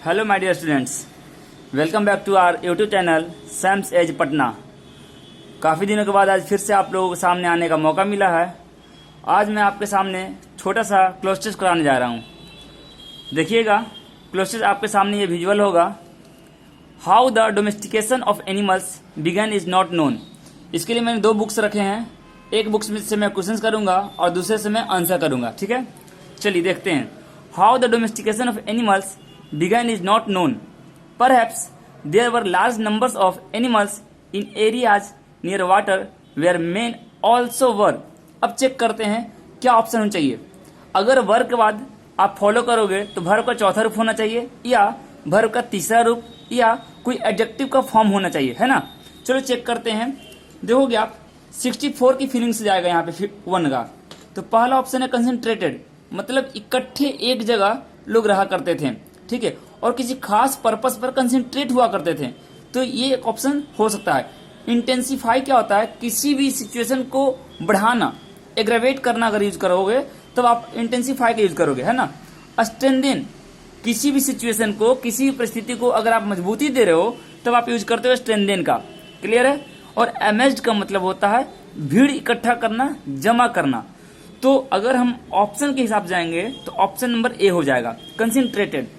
Hello my dear students, welcome back to our YouTube channel Sam's edge Patna. काफ़ी दिनों के बाद आज फिर से आप लोगों के सामने आने का मौका मिला है। आज मैं आपके सामने छोटा सा क्लोज टेस्ट कराने जा रहा हूँ। देखिएगा, क्लोज टेस्ट आपके सामने ये विजुअल होगा। How the domestication of animals begun is not known. इसके लिए मैंने दो बुक्स रखे हैं। एक बुक्स में से मैं क्वेश्चन करूंगा और दूसरे से मैं आंसर करूंगा। ठीक है, चलिए देखते हैं। How the domestication of animals began is not known. Perhaps there were large numbers of animals in areas near water where men also were. अब चेक करते हैं क्या ऑप्शन होना चाहिए। अगर वर्ब के बाद आप फॉलो करोगे तो वर्ब का चौथा रूप होना चाहिए या वर्ब का तीसरा रूप या कोई एडजेक्टिव का फॉर्म होना चाहिए, है ना। चलो चेक करते हैं। देखोगे आप 64 की फीलिंग से जाएगा यहाँ पे वन का। तो पहला ऑप्शन है कंसंट्रेटेड, मतलब इकट्ठे एक जगह लोग रहा करते थे, ठीक है, और किसी खास पर्पस पर कंसंट्रेट हुआ करते थे। तो ये एक ऑप्शन हो सकता है। इंटेंसिफाई क्या होता है? किसी भी सिचुएशन को बढ़ाना, एग्रेवेट करना। अगर यूज करोगे तब आप इंटेंसिफाई का यूज करोगे, है ना। स्ट्रेंथेन, किसी भी सिचुएशन को, किसी भी परिस्थिति को अगर आप मजबूती दे रहे हो तब आप यूज करते हो स्ट्रेंथेन का। क्लियर है। और अमेज्ड का मतलब होता है भीड़ इकट्ठा करना, जमा करना। तो अगर हम ऑप्शन के हिसाब से जाएंगे तो ऑप्शन नंबर ए हो जाएगा, कंसंट्रेटेड।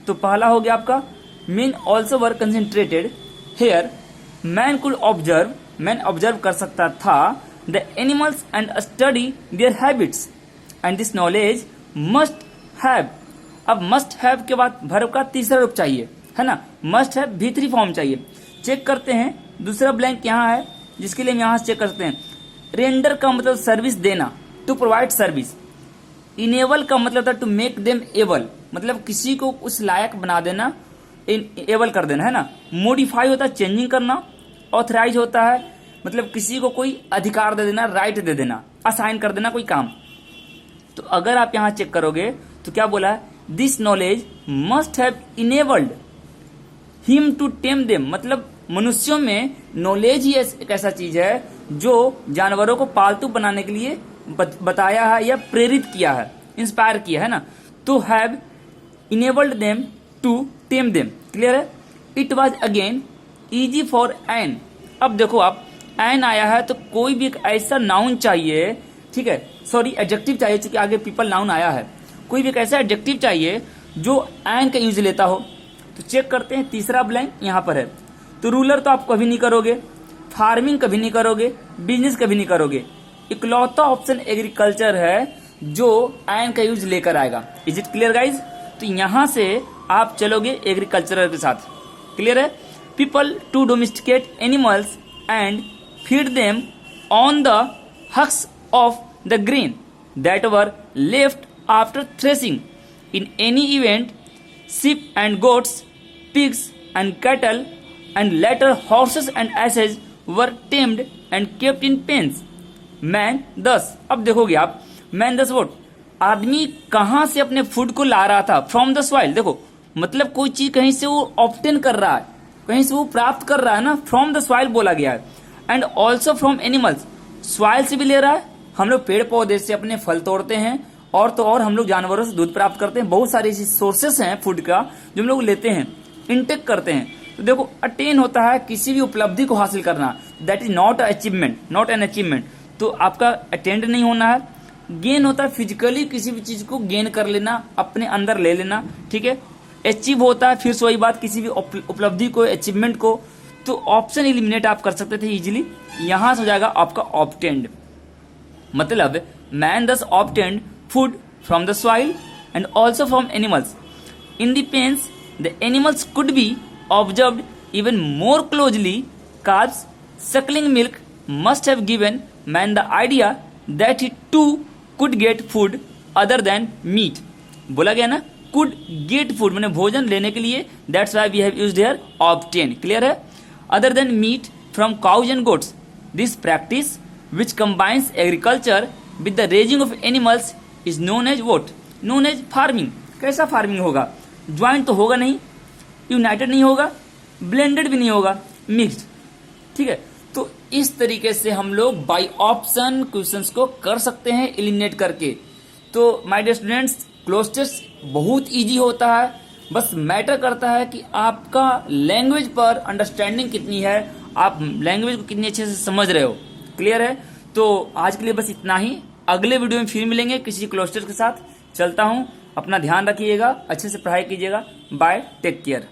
तो पहला हो गया आपका men also were concentrated here. Man could observe, man observe कर सकता था the animals and study their habits and this knowledge must have. अब मस्ट हैव के बाद वर्ब का तीसरा रूप चाहिए, है ना। मस्ट हैव V3 फॉर्म चाहिए। चेक करते हैं, दूसरा ब्लैंक यहाँ है जिसके लिए हम यहाँ से चेक करते हैं। रेंडर का मतलब सर्विस देना, टू प्रोवाइड सर्विस। इनेबल का मतलब था टू मेक देम एबल, मतलब किसी को उस लायक बना देना, एबल कर देना, है ना। मॉडिफाई होता है चेंजिंग करना। ऑथराइज होता है मतलब किसी को कोई अधिकार दे देना, राइट दे देना, असाइन कर देना कोई काम। तो अगर आप यहाँ चेक करोगे तो क्या बोला है? This knowledge must have enabled him to tame them, मतलब मनुष्यों में नॉलेज ही एक ऐसा चीज है जो जानवरों को पालतू बनाने के लिए बताया है या प्रेरित किया है, इंस्पायर किया है ना। तो have enabled them to tame them. Clear है। It was again easy for an. अब देखो आप, एन आया है तो कोई भी एक ऐसा नाउन चाहिए, ठीक है, सॉरी एडजेक्टिव चाहिए, क्योंकि आगे पीपल नाउन आया है। कोई भी एक ऐसा एडजेक्टिव चाहिए जो एन का यूज लेता हो। तो चेक करते हैं, तीसरा ब्लैंक यहाँ पर है। तो रूलर तो आप कभी नहीं करोगे, फार्मिंग कभी नहीं करोगे, बिजनेस कभी नहीं करोगे। इकलौता ऑप्शन एग्रीकल्चर है जो एन का यूज लेकर आएगा। Is it clear guys? तो यहां से आप चलोगे एग्रीकल्चर के साथ। क्लियर है। People to domesticate animals and feed them on the husks of the grain that were left after threshing. In any event sheep and goats, pigs and cattle and later horses and asses were tamed and kept in pens. Man thus, अब देखोगे आप, man दस vote, आदमी कहां से अपने food को ला रहा था? From the soil. देखो मतलब कोई चीज कहीं से वो ऑब्टेन कर रहा है, कहीं से वो प्राप्त कर रहा है ना, फ्रॉम द सॉइल बोला गया है। And also from animals, soil से भी ले रहा है। हम लोग पेड़ पौधे से अपने फल तोड़ते हैं और तो और हम लोग जानवरों से दूध प्राप्त करते हैं। बहुत सारे ऐसे सोर्सेस हैं फूड का जो हम लोग लेते हैं, इंटेक करते हैं। तो देखो अटेन होता है किसी भी उपलब्धि को हासिल करना, that is not achievement, not an achievement. तो आपका अटेंड नहीं होना है। गेन होता है फिजिकली किसी भी चीज को गेन कर लेना, अपने अंदर ले लेना, ठीक है। अचीव होता है फिर से वही बात, किसी भी उपलब्धि को, अचीवमेंट को। तो ऑप्शन इलिमिनेट आप कर सकते थे इजिली। यहां से हो जाएगा आपका ऑब्टेंड, मतलब मैन दस obtained food from the soil and also from animals. In the pens, the animals could be observed even more closely. Calves suckling milk must have given man the idea that he too could get food other than meat. बोला गया ना, could get food मैंने भोजन लेने के लिए, that's why we have used here obtain. Clear है। Other than meat from cows and goats. This practice which combines agriculture with the raising of animals is known as vote, known as farming. कैसा farming होगा? Joint तो होगा नहीं, United नहीं होगा, blended भी नहीं होगा, मिक्स्ड, ठीक है। तो इस तरीके से हम लोग बाय ऑप्शन क्वेश्चंस को कर सकते हैं एलिमिनेट करके। तो my dear students, cloze test बहुत इजी होता है। बस मैटर करता है कि आपका लैंग्वेज पर अंडरस्टैंडिंग कितनी है, आप लैंग्वेज को कितनी अच्छे से समझ रहे हो। क्लियर है? तो आज के लिए बस इतना ही। अगले वीडियो में फिर मिलेंगे किसी क्लोस्टर के साथ। चलता हूं, अपना ध्यान रखिएगा, अच्छे से पढ़ाई कीजिएगा। Bye, take care.